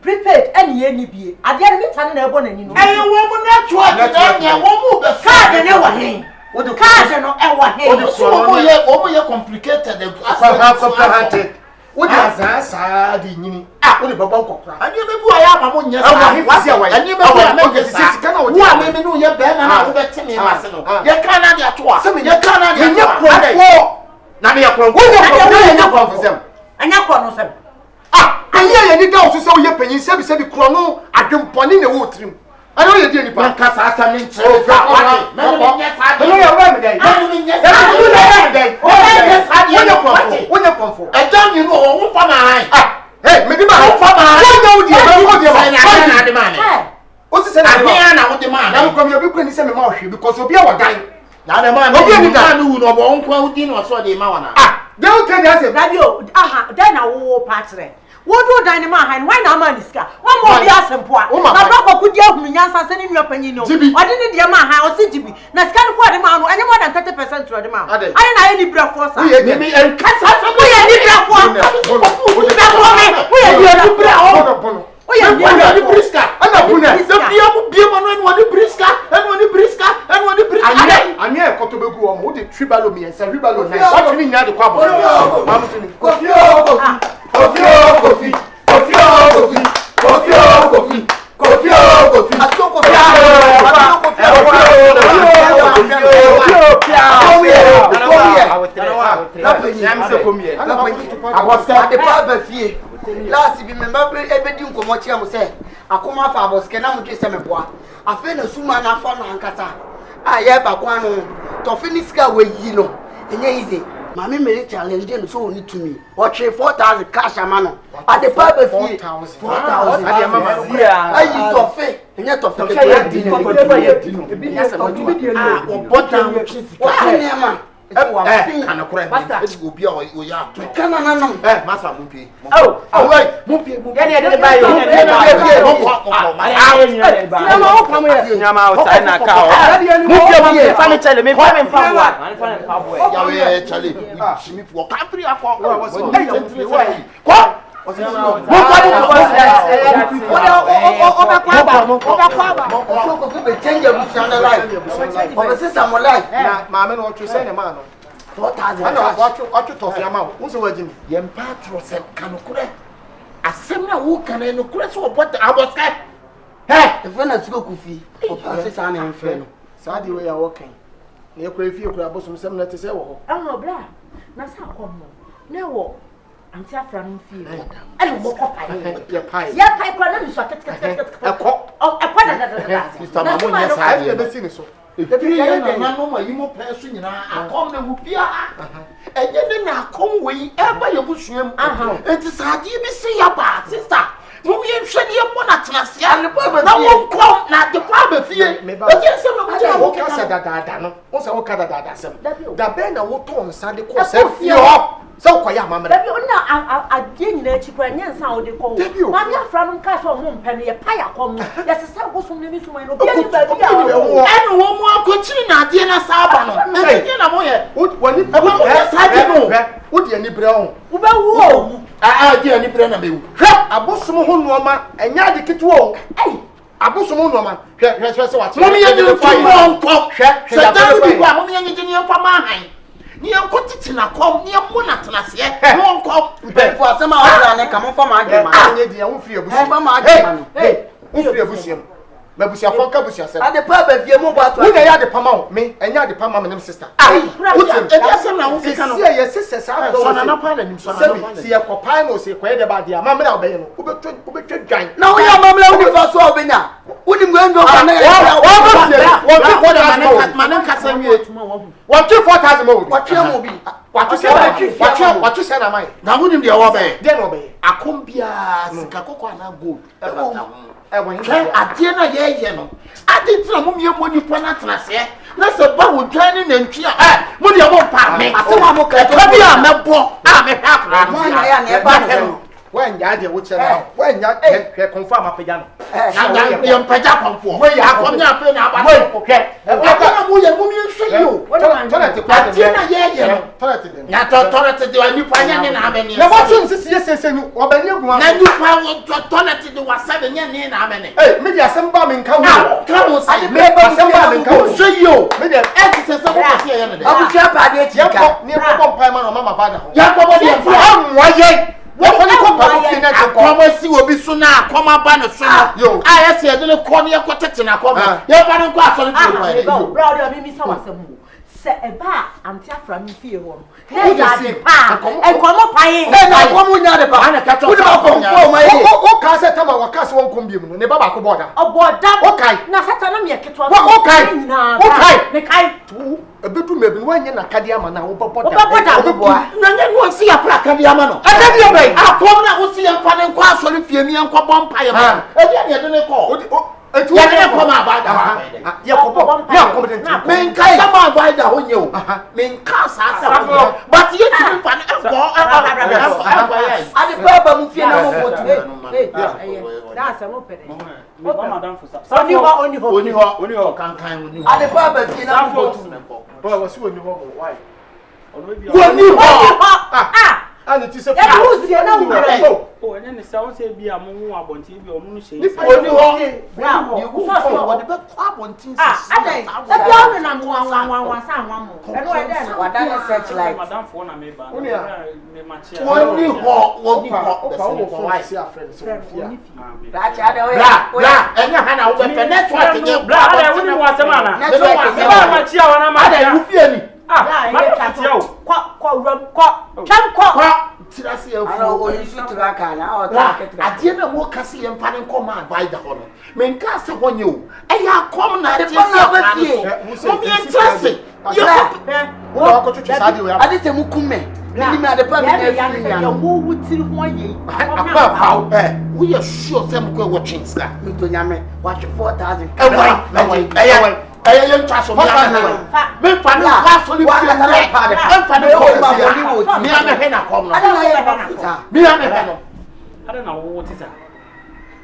Prepaid any be. I didn't meet an airborne anymore. And a woman not card and ever hang. What the cars are not ever hang. So complicated. What has us? I didn't. What about Bangkok? I never do. I am among your I never make a sister. Maybe no, you're better than I would bet me. You cannot get to us. You cannot get to now, you're from them. And you're from them. I hear any doubt to say you're paying 7 chrono at the point in the water. I know you didn't pass us some inch. I don't you know for my hey, maybe my father. What's the man? I want the man. I'm from your book semi because you'll be our guy. Now the man who know one quoting or so the man. Don't tell us a radio. Then I will patch. What do Dynamite and why not Maniska? One more years and poor. My brother could give me answer in your opinion. I didn't dear my house city. That's kind of what the man any more than 30% to the man. I didn't have any breath for some. We are cats. We are the breath for. We are the tribalo me and say tribalo nice. What you need the kwabo? Kofi. Last be remember everything Komochi am say akoma fa Aboske na mo twese meboa afa na suma na fa na hankasa aye ba kwa no to finish ka we yi no enye easy mama me challenge no so oni to me o tre 4000 cash amano at the papa fee 4000 ade mama ayi to fe enye to fe ke di no ebi ni asa ma o bota mo twese ka ni ma kana kura ni obi a o ya to kana na no masa mo pie wait mo pie ya ni de ba yo mo pam ya nyama o sai na ka o mo pie fa me chale me fa me fa wa ya we chale shimi fo ka pri akọ ko Anti afran fie. Elo mo kopa ye. Ya pai kwa na mi so ket. Ekọ. Oh, ekọ da. Mr. Manu nya sa ye be si ni so. Ebi ye na no ma yimo pa so nyina akom na hu bia. Enye ne na akom we e ba ye busuam. Enti saade bi si ya ba sister. Mo ye hwe ne mo na tenase ya. Na wo kom na de pa ba fie. O je se mo ja wo ka sa da no. O se wo ka da sem. Da be na wo ton sa de ko se fie ho. So kwa ya mamre Dabi ona adie nyina chi kwa nyensa o de ko ma bia fra no nka so mo mpa ne ye pa ya kom ye se sa go sum ne mi sum no bia ni ba bia enu wo mu akochiri na adie na sa aba no adie na mo ye woni sa di no wo de Anibre ho wo ba wu adie Anibre na be wu hwe abosum ho nuoma enya de ketu o abosum ho nuoma hwe se wa mo mi ye ni fu mo nko hwe se da bi kwa mo mi ye ni fa ma han ni enko titina kom ni emu na tenase mo nko Before asema wa na ka mo fa ma agema anye dia wo fie abusu fa ma agema no wo fie abusu ma busia fon ka busia se ade pa ba fie mo ba to wo na ya de pama o me enya de pama me nem sister wutim e dia sem na wo fika no si ye sister sa so na na pa na nim so na si ye kopai no si kwede ba dia ma me na obeye no wo betwa dwan na wo ya mamla wo ni fa so obenya wo ni ngendo ka na ya manen kasa wie what 4000 mo what you mo bi what you say na mai na wo nim dia wo be dia no be akom bia sika kokko na gold won adie na ye no ade tira mo mie mo nipa na tenase na se ba wo dwan ni nantwi a mo dia mo pa me asema mo ka ka bia mebo a me ha fra mo nya ya na e ba no when ya de wo chere when ya hwe confirm apagya no na ya mpaja konfo we ya akom nya pe na aba we ka mo ye mo mie hwe yo toilet kwa adie na ye no toilet de na toilet de wa nipa nya ne na abeni na ba so nsisi yesese nu obani eguma na nipa wo toilet de wa sabe nya ne na abeni me dia semba me nka wo ka wo sai me ba semba me nka wo hwe yo me dia e ti se se ko se ye no de abuja pa de ti ka ni ko bompa ma no mama ba da ho ya ko bo de amwa ye wọ́n ní kọ́ pàmò fi náà kọ́. Akọ́mọ sí obi sún náà akọ́mọ bá ní sún náà. A yẹ sẹ́ ẹ̀dín ní kọ́ ní ẹ̀kọ́ tètè náà kọ́ mọ́. Yẹ bá ní kọ́ àsọ̀rọ̀ tó lọ ẹ̀. Bra ọdẹ ọbí mi sáwà sẹ́mu o. Sẹ ẹ bá àǹtí afra mi fi èèwọ̀ no. Ní ìyá àdè pa ẹ̀kọ́mọ pààyè. ẹ na akọ́mọ nya de pa wo ni akọ́mọ fún ọmọ yìí. O kà sẹ́ tẹ́lẹ̀ wọ́n kà sí wọn kọ́ bíi mu ní bàbá àkọ́bọ̀ ọ̀dà. Ọ̀bọ̀ ọ̀dà. O kà yìí. Na sátán náà mi yẹ kẹtọ́. O kà yìí. O kà yìí. Mi kà yìí. Ebedu mebi no wanye na kadi ama na wo bobɔ da. Wo bobɔ da wo boa. Na nye no si ya pra kadi ama no. Akadi obai. Akom na wo si ya mfa ne nkɔ asɔre fie mi nkɔ bɔ mpa ye ma. E dia ne de ne kɔ. Etu ya ne kɔ ma ba da. Ya kɔ bɔ. Ya kɔ bɔ. Me nka sama ba da ho nye o. Me nka sa sa. But ye ti mfa ne nkɔ ade pa ba mu fie na mo botu Da se mo pere. Mo ba madam for sa. Oni ho kankan oni ho. ade pa ba fie na mo botu Bro, what's you on the wall? Why? Oni ho. and it is a oh, and then the sound say be a moon about TV or moon shade. You go what the back on things. I'm one son, one more. And why then? What that such like Madame Fona me ba. Only what see our friends. that other blah, and your hand over the next one to get blah. I wouldn't want a man. That's I know you shoot to that kind of I didn't walk a see and pan command by the honor. Men cast upon you, and you are common at the so be interesting. I did a mukume. Leave me at the public. We are sure some go watching Sky. Watch 4,000. I am trust of men fan class only one I don't know what is that.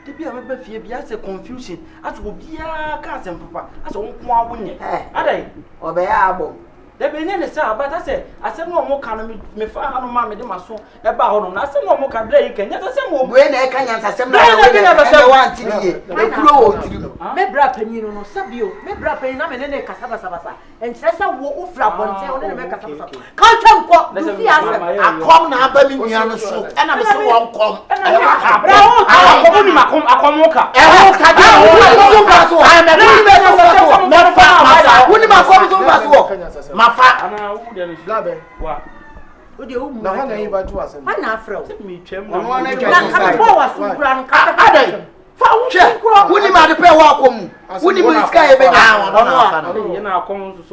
The be a member fear be as a confusion as will be a cousin papa as a one winning. Are they? Obeyable. There be any sir, but I said no more can me for no mammy, my son, about him. I said no more can break and yet I said more when I can answer some one to you. Me brapping you no sabio, me brapping na me ne kasaba sabasa. And sesa wo ufra bonte on me kasaba. Can't come up. I come now baby me on so and I'm so one come. Wouldn't matter pay welcome. Wouldn't you sky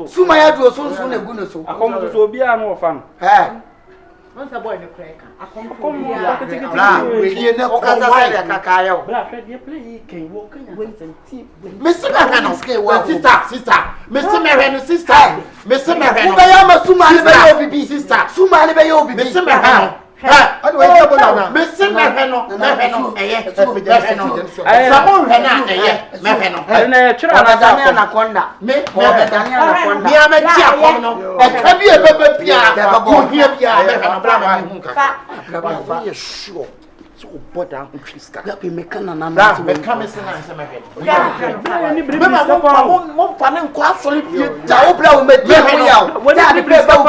Suma ya do so so na gu so. Akom so obi a no fan. Once a boy in the crack. I come We na kakayo. Bra play play can walk in and tea. Mr. Merano, sister. Mr. Merano, sister. Mr. Merano. Uba ya masuma ni be obibi sister. Suma ni be obibi. Mr. Merano. Mr. Merano, Samo Merano. And Daniel anaconda. Me am a chiacono. A cabia baby, sure. So, but I'm Let me make an Remember, one fan and quite solid. Jaubra will make me out. What are the place of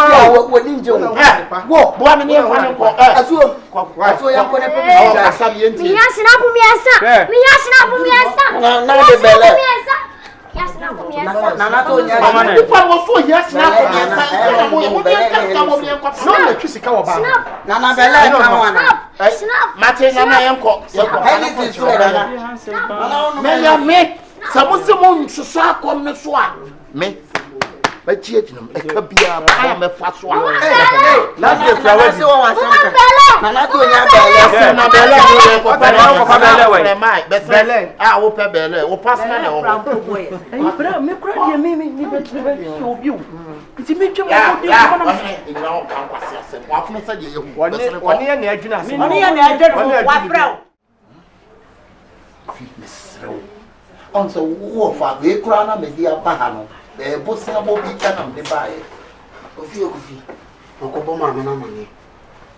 when ninja? Walk, one year for as well. So you're going to put me as an apple, me as an apple, but yet, it could be I am a fast one. Bosia Bobby Canam de Baye. Kofi. Uncle Mama, no money.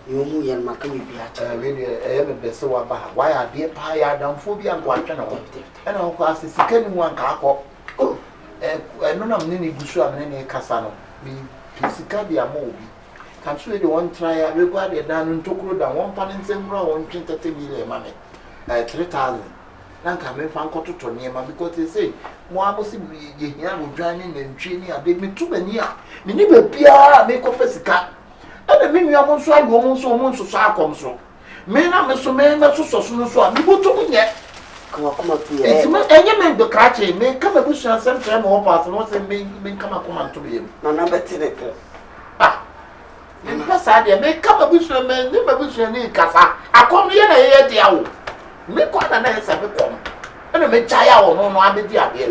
You move and Macami be so about why I be a pie down phobia and quite and of course the second one carco. Oh, and none of Nini Bushu and any Cassano. Be Pisicabia Moby. Can you the one try a regard down in Tokro than 1 pound and 7 round 20 million money? 3,000. Nanka me fan koto to niema because they say mo abosi ye hia wo dwan ne ntwe ni ade me tu mani a me ni ba bia me ko fasika e de me nua mo so ayo mo so akom so me na me so so so a me boto munye kuma tu e ti me enye me do krache me kama bu shan sem tre mo pass no se me kama kuma to be na na betene ah me passa de me kama bu shan me ni ba bu shan ni kasa akom ye na ye dia wo me kwada na esa me kom ene me chaya wo no abedi ade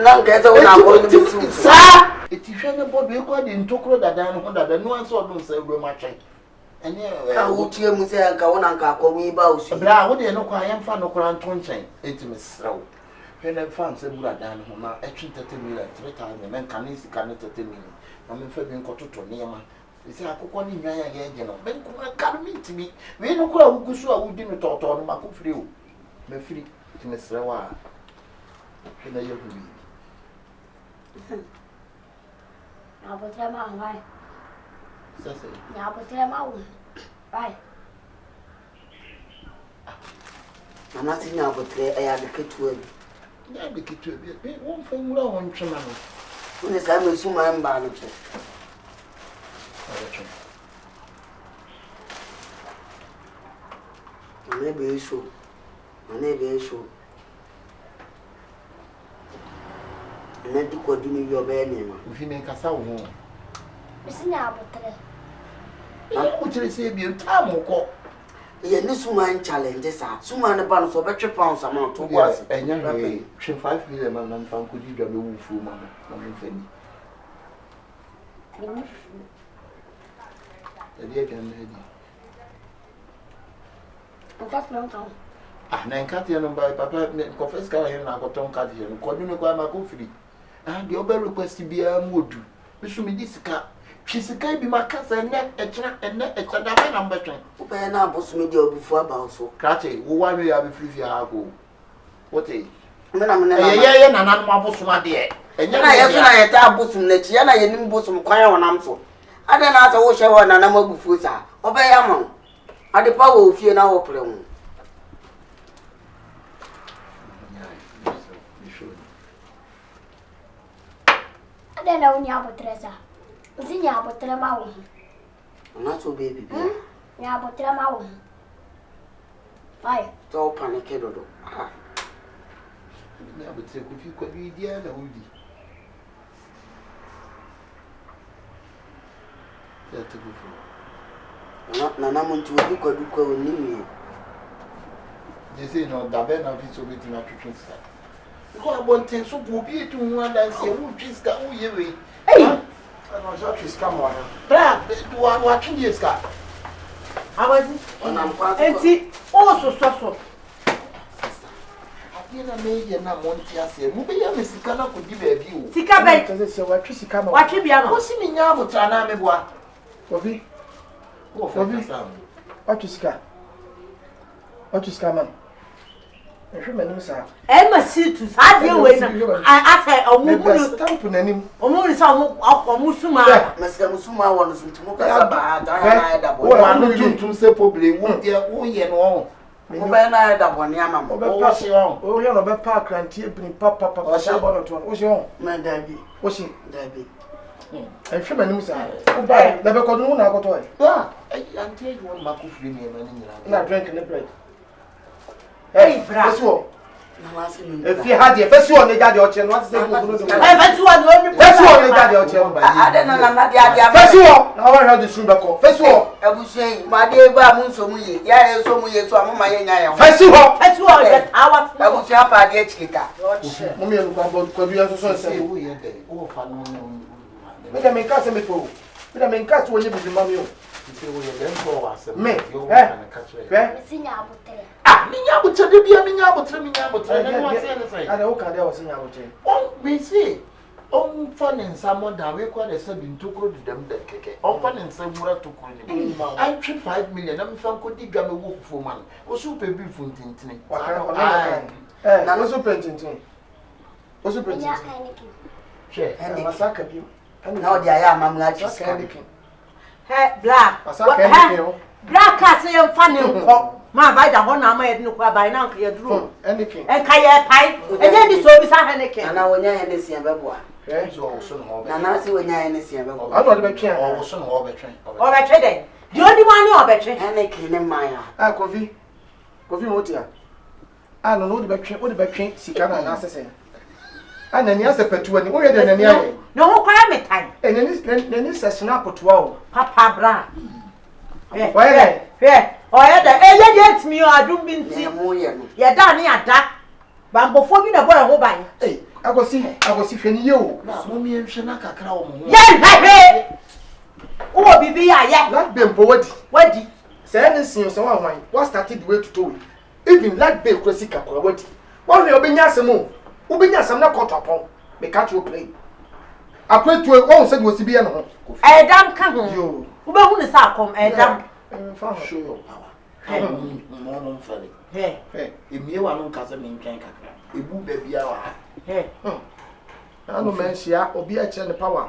na ngeza wona ko ni bisu sa etihwe ne bodo e kwada ntokro dada no dada no anso odun sa egro ma twen ene ka wutie mu se nka wona nka ko wi ba usu bra wo de no kwa yem fa no kora nton chen etimi srawo hwe ne fan se bura dan ho na etwi 30 million 3000 men kan isi kan 30 million na me fa bi nkototo niema Isi akoko ni nwan ya ye no. Ben kuma ka mi ntimi. We no kura wugusu a wudi no toto no makofiri o. Me firi ti me sere wa. Na ye hu bi. Abotre ma ngai. Sase. Ya abotre ma wo. Bye. Ana ti na abotre e ya de ketua bi. Ya de ketua bi. Won fa nwura won twema no. Woni sa me suma mba no che. Anibre show. Anibre show. Nadi ko dinu yo be ni ma. Ufi me kasa wo ho. Bisi nya abotre. Aku tire se bi tamu ko. Ye ni suma challenge sa. Suma ne ba no so be twe pounds amount to kwase. Enya he 5 million man nan fan ko di dwa me wu fu ma na me fani. Dia kan lady. Enkat non ton. Na enkat ye no ba papa confess ka he na ko ton card ye no ko dunu ko ma ko free. De obe request bia mu odu. Bisu mi di sika. Twi sika bi makasa ne echira da ba na mbetwen. Wo be na abosu mi di obufu aba so. Krache wo wa me ya be free ya go. Wote. Me na ye na na mo abosu ma de. Enya na ye so na ye ta abosu na chi ya na ye nim bosu kwan ya wonam so. Ade na asa wo hye wo na na mabufu sa. Obe ya mo. Ade pa wo fie na wo pre mu. Ade na unya abotre sa. Uzi nya abotre ma wo. Na so baby. Nya abotre ma wo. Bye. To panic dodo. Nya abotre ko fi ko bi dia na udi. Na muntu obi kwadu kwa onimi. Jese no dabe na fi so beti na twetwesa. Ko abonten so bo bi etu hu adanse wu twiska wu yewe. Ana so twiska mo na. Bra, do wa twiska. Abazi. Ona mpa. Enti o so. Na meje na monti ase mu be ya mesika na kodi ba bi o. Sika be. Kase se wa twi sika ma. Wa twi bia ma. Ko si mi nya abutra na me boa. Kofi. Kofi. Watch sika. Watch sika man. Ehwe manim sa. E ma situ sa de we na. Asa omugunu stamp nanim. Omugunu sa omusuma. Mesika musuma won so ntimo kasa ba na da bo. Wa no tuntum se problem wo de wo ye no ho. Mo ba na da bo ne ama mo. O se on. O ye no be park rantie bini papa sha bo no to. O se on. Na da bi. O se da bi. Ehwe manim sa. O ba na be kodu na akoto e. Ah, antie you want makufri ni ma ni nyira. Na drink ne bread. Hey, bra. Fesuo. Na wasi mi. Efi ha de fesuo ne jade o che no what say go no do. Fesuo no mi. Fesuo ne jade o che. Ade na dia. Fesuo. Na wa ha de sun be ko. Fesuo. Abusuyi ma de ba mu nso mu ye. Ya ye nso mu ye so amoma ye nya ya. Fesuo je awa. Abusuyi apa de chikika. Mo mi enu kwa bi so so se. Wo ye de. Wo fa no no. Me da me ka se me po. Me da me ka so ye bi ma mi o. Say wo ye de nso wa se. Me. Yo na ka chere. Bisi nya abotre. Minya butre de bia minya butre na no say na say. Ada o ka de o se nya butre. On we say on fa ne nsa moda we kwa de se bintokro de dem de keke. On fa ne nsa mura tokro ni. I treat 5 million na me fa ko di dwa me wo fufu man. O su pe bi fu ntintini. Wa ka na so pe tintin. O so pe tintin. Nya Heineken. Che, Masaka bi. na o di aya amamu a chiska. He black. Masaka Heineken o. Black ase ye mfa ne nko. Ma vai da ho na ma ye ne ko abai na nka ye duro. Heineken. En ka ye pai. Enye di so bi sa Heineken. Ana wonya Hennessy abeboa. So so no ho. Na si wonya Hennessy abeboa. Ano de be twen. O so no ho be twen. O be twe den. Di odi wan ni o be twe. Henneken ne maya. Kofi. Kofi motia. No no de be twen sika na na sese. Anani ase petua ni. Wo ye de nani aye. No ho kwara me tai. Nani se snap toa o. Papa bra. Why? Oya da eye de timi o adum bi nti. Ye da ni ada. Bambofo bi na bo e ho ban. Agosi hwani ye o. Na mo mi enhwe na kakra wo mo ho. Ye hwe. Wo bibi ya ye. That bempo wadi. Say any sin so wan wan. What started the way to do it. Even that be crossy kakra wadi. Won we obenya asem o. Obenya asem na court upon. Me catch you play. Akwetu won say we si bi e no ho. Dam ka ho. Yo. Ube hu ni sa kom edam. Show your power. Mo fele. Emie wa no nkase me nkan kakra. Ebu baabi a wa. Anu mensia obi a kire ne power.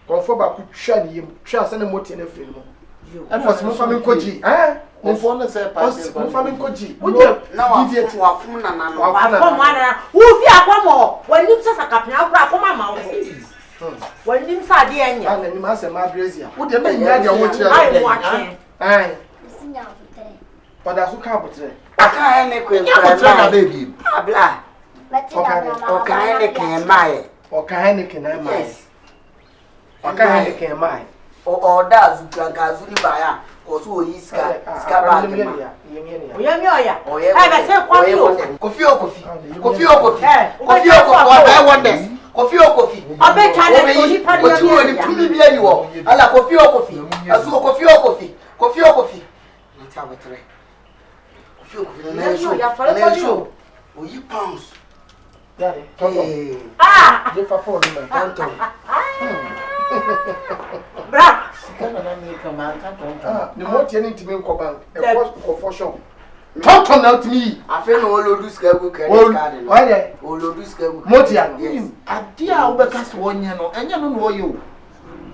Konfo ba ku twa ne yim. Twa se ne moti na firi mo. Efos mo fa me nkoji. Konfo na se pa se. Mo fa me nkoji. Na wa fum na na no. Wa fom ana. Wo fi akwamo. Wanim se sakapnya akwa akoma ma wo. Wanim sa de enya. Ana ni ma se ma brazia. Wo de me nya de wo kire. Ai mo achen. Sinya butere. Pada su ka butere. Aka ene kwen na baby. Abla. Oka ene ken mai. Oka Heineken na mai. Oka Heineken mai. O da zukra gazu ni baya. O so yi ska ba de ma. Oya mi oya. Ai be se kwa mi o. Kofi o kofi. Kofi o kofi. Kofi o kofi wa buy wonders. Kofi o kofi. Abe challenge to ni padi o ti wo ni tumi bi ani wo. Ala kofi o kofi. Asu kofi o kofi. Kofi o kofi. Na ta betre. Kofi o kofi na show. Na show. O yi pounds. Daddy, je fa for me. Tonton. Bra. Sikana na me kama ka Ni moti ni ntimi nko bank. E for shop. Tonton na ntimi. Afi no olodu skagu credit card no. Why? Olodu skagu. Moti an. ade a wo beka so wonye no enye no no wo ye o.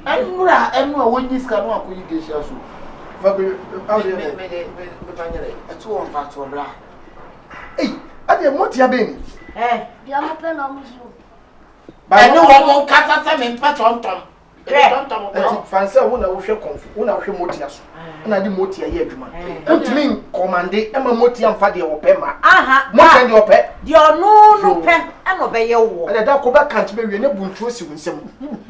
Enura enu a wonyi ska no akoyi gesia so. Fa be me panyere. Etu won fa to bra. Ade moti abeni. Dia mo pe no mo jiu. Enu wo mo kasa se me mpa tonton. Tonton. Fanse wo na wo hwe konfu, wo na wo hwe moti aso. Na di moti aye adwuma. Ntimi commande e ma moti amfa de wo pe ma. Moti de wo pe. De onu no pe e no be ye wo. Ade da ko ba kant be wie ne buntu osi wo nsem.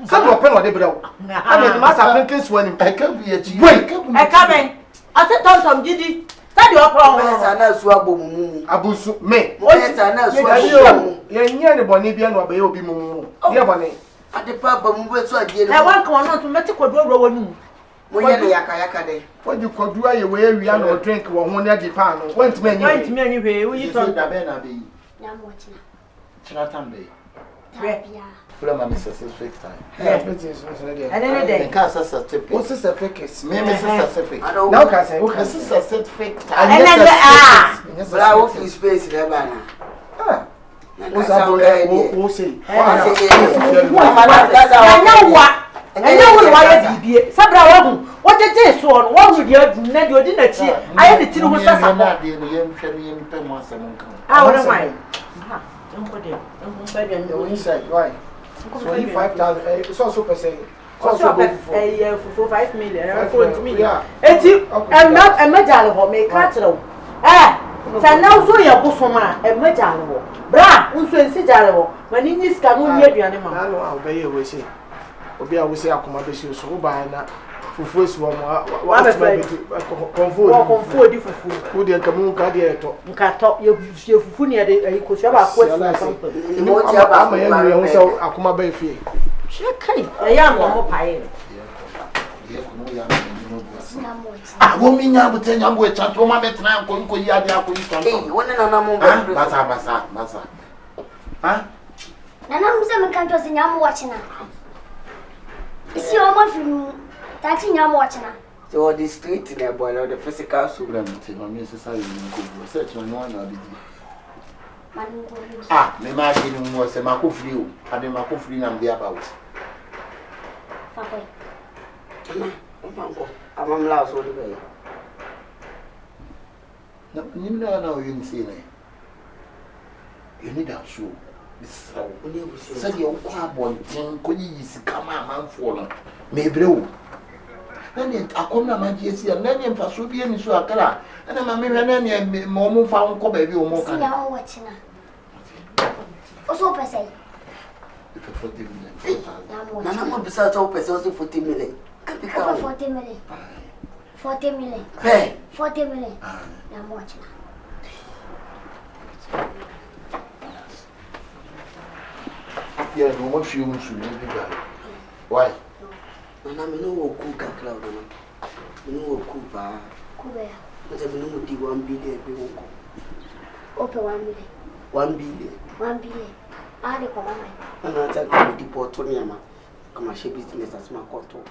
Se wo pe no de bra wo. Ana ni masa penkin so ani. E ka bi e ti. E ka ben. Ase tonton gidi. Tadi opro Mo sa na su agbomumu. Abusu me. Mo sa na su agbomumu. Ye nya ne boni bia no abaye obi mumu. Ye boni. Ade pa agbomumu be su adie e wan kan no to meti koduro wonu. Mo ye ne yaka de. Wadi kodu aye we awia no drink wo ho ne de pa no. Wantimi anyi. Wantimi anyi hwe wo yi ton da be na be yi. Na mo china. Chira tambe. Tabia. Kula ma Mrs. Fake time. Ene de. Ka sasa tepe. What's this fake? Me Mrs. Fake. Now can say okay. Mrs. Fake time. Ene Bra office space le ba na. What's that wo say? Anya wo wa ya bibie. Sabra wa hu. Wo jeje so no. Wo hu de adu na de odi na chi. Aye ne tiri ho sasa. Na de no yem hwe no yem pe mo asem nkan. Ah, what am I? Nko de. Nko be de. What you say? Why? So you 5,000. It's also per se. Also for 5 million. 4 million. Eti emajale ho me ka kire wo. Sa na so ye bosoma emajale ho. Bra, unso ensi jale ho. Mani ni ska no ni aduane ma. Na no a obeye we say. Obi a we say akoma be so so ba na fufu esi wo wa konfo di fufu. Wo de nkamu ka de eto. Nkato ye fufu ni de ayikosu ba ko esi sample. Mo ti aba ama ye nwe ho so akoma ba fie. Shekai. E ya mo pae. Ye kuno ya wo mi nya butenya mbo echa to ma betena nko yi ade akoyi tonton. Woni na mo ba. Masa. Nana musa me kanto se nyamo wachina. Isi o ma fimu. Tati nyamo wachina. So the street na boy the physical so program te no mi sesa yi nko bo search no na bi. Manu go. Me ma gi ni mo se ma ko free o. Ade ma ko free na mbi about. Fakoi. Amam la so de be. Na nimna na o yin se ne. You need that show. This so say you kwa bontin ko yi sika ma amanfo no. Me brew. Na ni akomna ma ji esi na ni mfa so bi eni so akara. Na ma me hwe na ni mo mo fa nko ba bi o mo kan. Isi nyamo wachina. Oso pese. If 40 million. Nana mo bisa to pese so 40 million. Kapika 40 million. 40 million. Hey, 40 million. Nyamo wachina. Yeah, no more few months to live. Why? Nana me no wo ku kakra o nana. Me no wo ku ba. Kube. Mata me no di 1 billion be wo ko. Ope 1 million. 1 billion. 1 billion. Ade kwa mama. Nana ta ko di porto ni ama. Kama she business as ma koto.